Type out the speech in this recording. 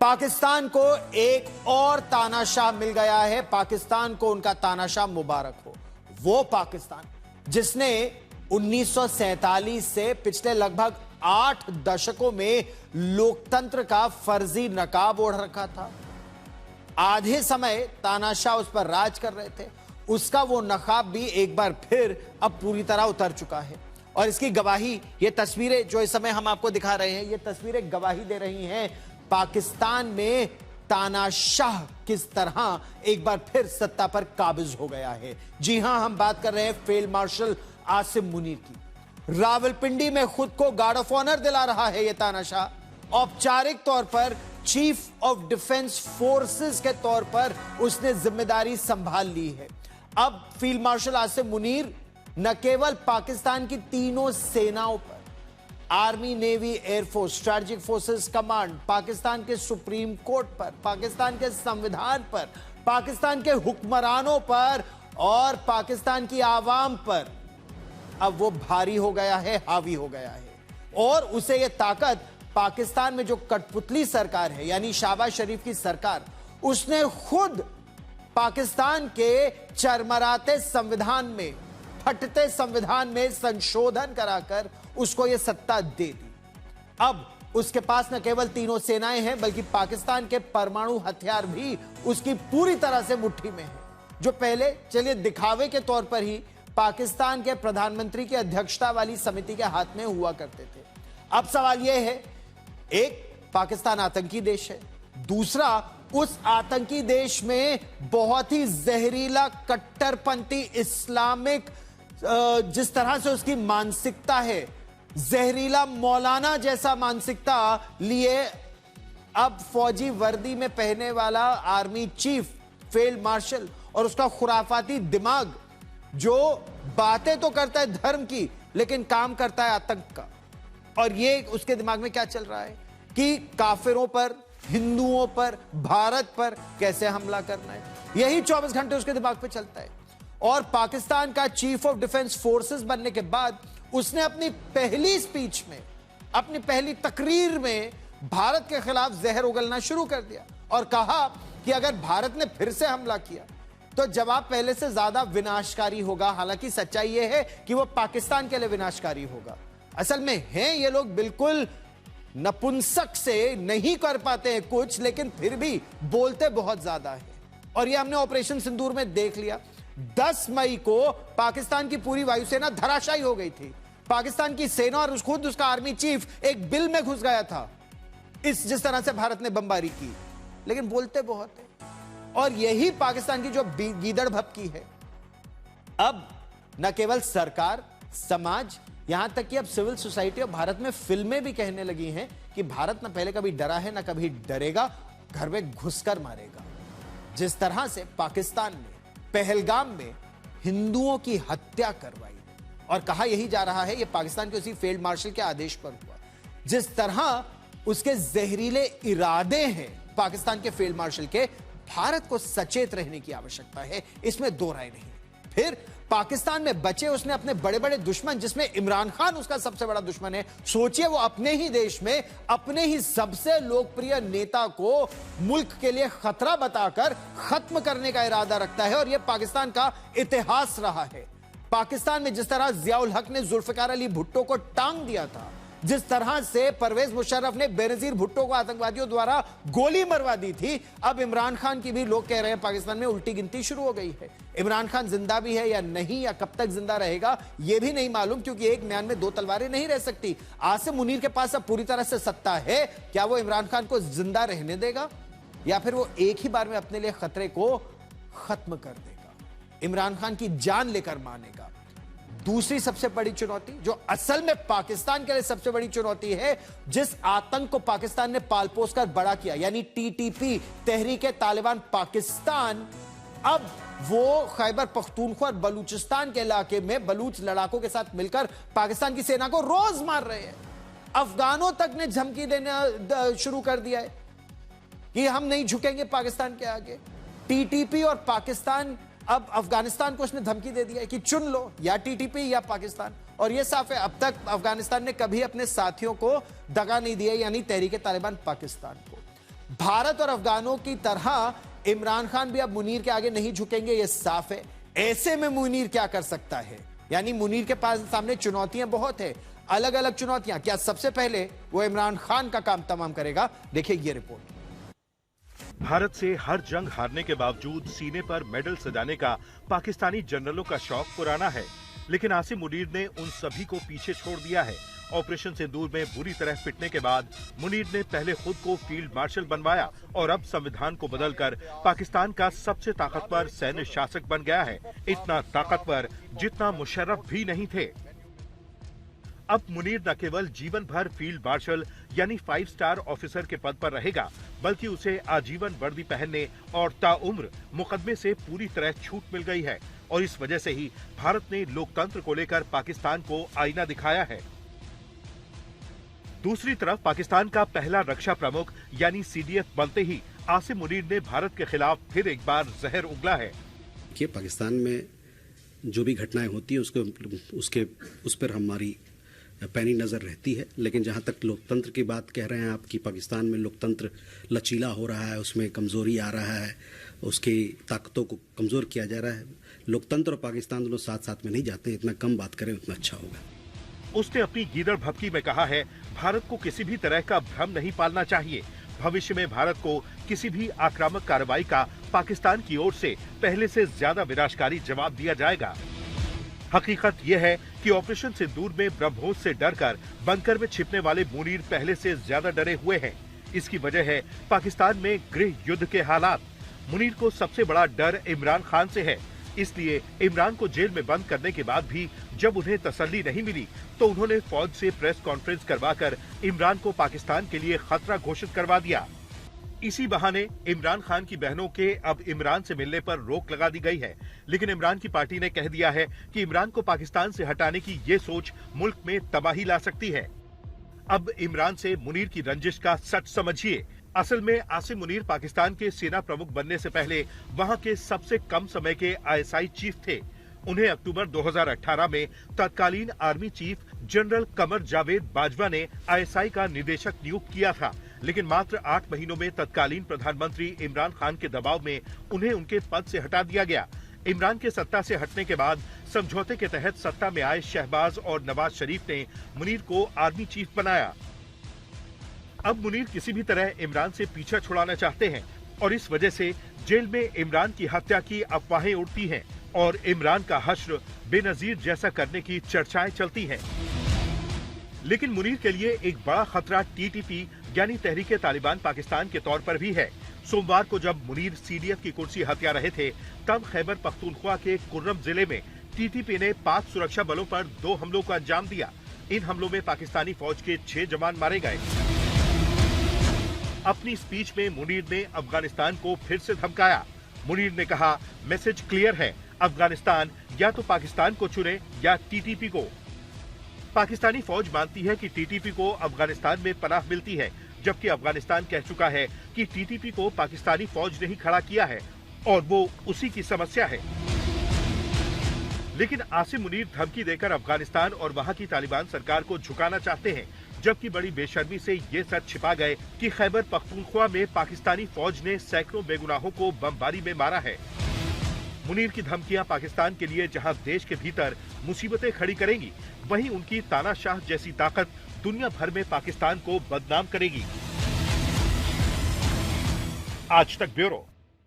पाकिस्तान को एक और तानाशाह मिल गया है। पाकिस्तान को उनका तानाशाह मुबारक हो। वो पाकिस्तान जिसने 1947 से पिछले लगभग 8 दशकों में लोकतंत्र का फर्जी नकाब ओढ़ रखा था। आधे समय तानाशाह उस पर राज कर रहे थे। उसका वो नकाब भी एक बार फिर अब पूरी तरह उतर चुका है और इसकी गवाही ये तस्वीरें जो इस समय हम आपको दिखा रहे हैं, ये तस्वीरें गवाही दे रही हैं पाकिस्तान में तानाशाह किस तरह एक बार फिर सत्ता पर काबिज हो गया है। जी हां, हम बात कर रहे हैं फील्ड मार्शल आसिम मुनीर की। रावलपिंडी में खुद को गार्ड ऑफ ऑनर दिला रहा है यह तानाशाह। औपचारिक तौर पर चीफ ऑफ डिफेंस फोर्सेस के तौर पर उसने जिम्मेदारी संभाल ली है। अब फील्ड मार्शल आसिम मुनीर न केवल पाकिस्तान की तीनों सेनाओं पर, army, navy, air force, strategic forces command, Pakistan के सुप्रीम कोर्ट पर, पाकिस्तान के संविधान पर, पाकिस्तान के हुक्मरानों पर और पाकिस्तान की आवाम पर अब वो भारी हो गया है, हावी हो गया है। और उसे ये ताकत पाकिस्तान में जो कठपुतली सरकार है यानी शहबाज शरीफ की सरकार, उसने खुद पाकिस्तान के चरमराते संविधान में, फटते संविधान में संशोधन कराकर उसको यह सत्ता दे दी। अब उसके पास न केवल तीनों सेनाएं हैं बल्कि पाकिस्तान के परमाणु हथियार भी उसकी पूरी तरह से मुट्ठी में है, जो पहले चलिए दिखावे के तौर पर ही पाकिस्तान के प्रधानमंत्री की अध्यक्षता वाली समिति के हाथ में हुआ करते थे। अब सवाल यह है, एक, पाकिस्तान आतंकी देश है, दूसरा, उस आतंकी देश में बहुत ही जहरीला कट्टरपंथी इस्लामिक जिस तरह से उसकी मानसिकता है, जहरीला मौलाना जैसा मानसिकता लिए अब फौजी वर्दी में पहने वाला आर्मी चीफ फील्ड मार्शल और उसका खुराफाती दिमाग जो बातें तो करता है धर्म की लेकिन काम करता है आतंक का। और ये उसके दिमाग में क्या चल रहा है कि काफिरों पर, हिंदुओं पर, भारत पर कैसे हमला करना है, यही 24 घंटे उसके दिमाग पे चलता है। और पाकिस्तान का चीफ ऑफ डिफेंस फोर्सेस बनने के बाद उसने अपनी पहली स्पीच में, अपनी पहली तकरीर में भारत के खिलाफ जहर उगलना शुरू कर दिया और कहा कि अगर भारत ने फिर से हमला किया तो जवाब पहले से ज्यादा विनाशकारी होगा। हालांकि सच्चाई यह है कि वह पाकिस्तान के लिए विनाशकारी होगा। असल में हैं ये लोग बिल्कुल नपुंसक से, नहीं कर पाते हैं कुछ लेकिन फिर भी बोलते बहुत ज्यादा है। और ये हमने ऑपरेशन सिंदूर में देख लिया। 10 मई को पाकिस्तान की पूरी वायुसेना धराशायी हो गई थी। पाकिस्तान की सेना और खुद उसका आर्मी चीफ एक बिल में घुस गया था जिस तरह से भारत ने बमबारी की, लेकिन बोलते बहुत है। और यही पाकिस्तान की जो गीदड़ भपकी है, अब न केवल सरकार, समाज, यहां तक कि अब सिविल सोसाइटी और भारत में फिल्में भी कहने लगी हैं कि भारत न पहले कभी डरा है न कभी डरेगा, घर में घुसकर मारेगा। जिस तरह से पाकिस्तान ने पहलगाम में हिंदुओं की हत्या करवाई और कहा यही जा रहा है ये पाकिस्तान के उसी फील्ड मार्शल के आदेश पर हुआ। जिस तरह उसके जहरीले इरादे हैं पाकिस्तान के फील्ड मार्शल के, भारत को सचेत रहने की आवश्यकता है, इसमें दो राय नहीं। फिर पाकिस्तान में बचे उसने अपने बड़े बड़े दुश्मन, जिसमें इमरान खान उसका सबसे बड़ा दुश्मन है। सोचिए वो अपने ही देश में अपने ही सबसे लोकप्रिय नेता को मुल्क के लिए खतरा बताकर खत्म करने का इरादा रखता है और यह पाकिस्तान का इतिहास रहा है। पाकिस्तान में जिस तरह जियाउल हक ने जुल्फिकार अली भुट्टो को टांग दिया था, जिस तरह से परवेज मुशर्रफ ने बेनजीर भुट्टो को आतंकवादियों द्वारा गोली मरवा दी थी, अब इमरान खान की भी लोग कह रहे हैं पाकिस्तान में उल्टी गिनती शुरू हो गई है। इमरान खान जिंदा भी है या नहीं, या कब तक जिंदा रहेगा यह भी नहीं मालूम, क्योंकि एक म्यान में 2 तलवारें नहीं रह सकती। आसिम मुनीर के पास अब पूरी तरह से सत्ता है। क्या वो इमरान खान को जिंदा रहने देगा या फिर वो एक ही बार में अपने लिए खतरे को खत्म कर देगा, इमरान खान की जान लेकर मानेगा? दूसरी सबसे बड़ी चुनौती, जो असल में पाकिस्तान के लिए सबसे बड़ी चुनौती है, जिस आतंक को पाकिस्तान ने पाल पोस कर बड़ा किया, यानी टीटीपी, तहरीके तालिबान पाकिस्तान, अब वो खैबर पख्तूनख्वा और बलूचिस्तान के इलाके में बलूच लड़ाकों के साथ मिलकर पाकिस्तान की सेना को रोज मार रहे हैं। अफगानों तक ने धमकी देना शुरू कर दिया है कि हम नहीं झुकेंगे पाकिस्तान के आगे। टीटीपी और पाकिस्तान, अब अफगानिस्तान को उसने धमकी दे दिया है कि चुन लो, या टीटीपी या पाकिस्तान। और यह साफ है, अब तक अफगानिस्तान ने कभी अपने साथियों को दगा नहीं दिया, यानी तहरीके तालिबान पाकिस्तान को। भारत और अफगानों की तरह इमरान खान भी अब मुनीर के आगे नहीं झुकेंगे, यह साफ है। ऐसे में मुनीर क्या कर सकता है? यानी मुनीर के पास सामने चुनौतियां बहुत है, अलग अलग चुनौतियां। क्या सबसे पहले वो इमरान खान का काम तमाम करेगा? देखिए ये रिपोर्ट। भारत से हर जंग हारने के बावजूद सीने पर मेडल सजाने का पाकिस्तानी जनरलों का शौक पुराना है, लेकिन आसिम मुनीर ने उन सभी को पीछे छोड़ दिया है। ऑपरेशन सिंदूर में बुरी तरह पिटने के बाद मुनीर ने पहले खुद को फील्ड मार्शल बनवाया और अब संविधान को बदलकर पाकिस्तान का सबसे ताकतवर सैन्य शासक बन गया है, इतना ताकतवर जितना मुशर्रफ भी नहीं थे। अब मुनीर न केवल जीवन भर फील्ड मार्शल यानी 5 स्टार ऑफिसर के पद पर रहेगा, बल्कि उसे आजीवन वर्दी पहनने और ताउम्र मुकदमे से पूरी तरह छूट मिल गई है। और इस वजह से ही भारत ने लोकतंत्र को लेकर पाकिस्तान को आईना दिखाया है। दूसरी तरफ पाकिस्तान का पहला रक्षा प्रमुख यानी सीडीएफ बनते ही आसिम मुनीर ने भारत के खिलाफ फिर एक बार जहर उगला है। कि पाकिस्तान में जो भी घटनाएं होती है उस पर हमारी पैनी नज़र रहती है, लेकिन जहां तक लोकतंत्र की बात कह रहे हैं आप कि पाकिस्तान में लोकतंत्र लचीला हो रहा है, उसमें कमज़ोरी आ रहा है, उसकी ताकतों को कमज़ोर किया जा रहा है। लोकतंत्र और पाकिस्तान दोनों साथ साथ में नहीं जाते, इतना कम बात करें उतना अच्छा होगा। उसने अपनी गीदड़ भभकी में कहा है, भारत को किसी भी तरह का भ्रम नहीं पालना चाहिए। भविष्य में भारत को किसी भी आक्रामक कार्रवाई का पाकिस्तान की ओर से पहले से ज्यादा विनाशकारी जवाब दिया जाएगा। हकीकत यह है कि ऑपरेशन सिंदूर में ब्रह्मोस से डरकर बंकर में छिपने वाले मुनीर पहले से ज्यादा डरे हुए हैं। इसकी वजह है पाकिस्तान में गृह युद्ध के हालात। मुनीर को सबसे बड़ा डर इमरान खान से है, इसलिए इमरान को जेल में बंद करने के बाद भी जब उन्हें तसल्ली नहीं मिली तो उन्होंने फौज से प्रेस कॉन्फ्रेंस करवाकर इमरान को पाकिस्तान के लिए खतरा घोषित करवा दिया। इसी बहाने इमरान खान की बहनों के अब इमरान से मिलने पर रोक लगा दी गई है, लेकिन इमरान की पार्टी ने कह दिया है कि इमरान को पाकिस्तान से हटाने की ये सोच मुल्क में तबाही ला सकती है। अब इमरान से मुनीर की रंजिश का सच समझिए। असल में आसिम मुनीर पाकिस्तान के सेना प्रमुख बनने से पहले वहां के सबसे कम समय के आईएसआई चीफ थे। उन्हें अक्टूबर 2018 में तत्कालीन army chief general Qamar Javed Bajwa ने आईएसआई का निदेशक नियुक्त किया था, लेकिन मात्र 8 महीनों में तत्कालीन प्रधानमंत्री इमरान खान के दबाव में उन्हें उनके पद से हटा दिया गया। इमरान के सत्ता से हटने के बाद समझौते के तहत सत्ता में आए शहबाज और नवाज शरीफ ने मुनीर को आर्मी चीफ बनाया। अब मुनीर किसी भी तरह इमरान से पीछा छुड़ाना चाहते हैं और इस वजह से जेल में इमरान की हत्या की अफवाहें उड़ती हैं और इमरान का हश्र बेनजीर जैसा करने की चर्चाएं चलती हैं। लेकिन मुनीर के लिए एक बड़ा खतरा टीटीपी यानी तहरीके तालिबान पाकिस्तान के तौर पर भी है। सोमवार को जब मुनीर सीडीएफ की कुर्सी हत्या रहे थे, तब खैबर पख्तूनख्वा के कुर्रम जिले में टीटीपी ने पाक सुरक्षा बलों पर 2 हमलों को अंजाम दिया। इन हमलों में पाकिस्तानी फौज के 6 जवान मारे गए। अपनी स्पीच में मुनीर ने अफगानिस्तान को फिर से धमकाया। मुनीर ने कहा, मैसेज क्लियर है, अफगानिस्तान या तो पाकिस्तान को चुने या टीटीपी को। पाकिस्तानी फौज मानती है कि टीटीपी को अफगानिस्तान में पनाह मिलती है, जबकि अफगानिस्तान कह चुका है कि टीटीपी को पाकिस्तानी फौज ने ही खड़ा किया है और वो उसी की समस्या है। लेकिन आसिम मुनीर धमकी देकर अफगानिस्तान और वहां की तालिबान सरकार को झुकाना चाहते हैं, जबकि बड़ी बेशर्मी से ये सच छिपा गए कि खैबर पख्तूनख्वा में पाकिस्तानी फौज ने सैकड़ों बेगुनाहों को बमबारी में मारा है। मुनीर की धमकियां पाकिस्तान के लिए जहां देश के भीतर मुसीबतें खड़ी करेंगी, वहीं उनकी तानाशाह जैसी ताकत दुनिया भर में पाकिस्तान को बदनाम करेगी। आज तक ब्यूरो।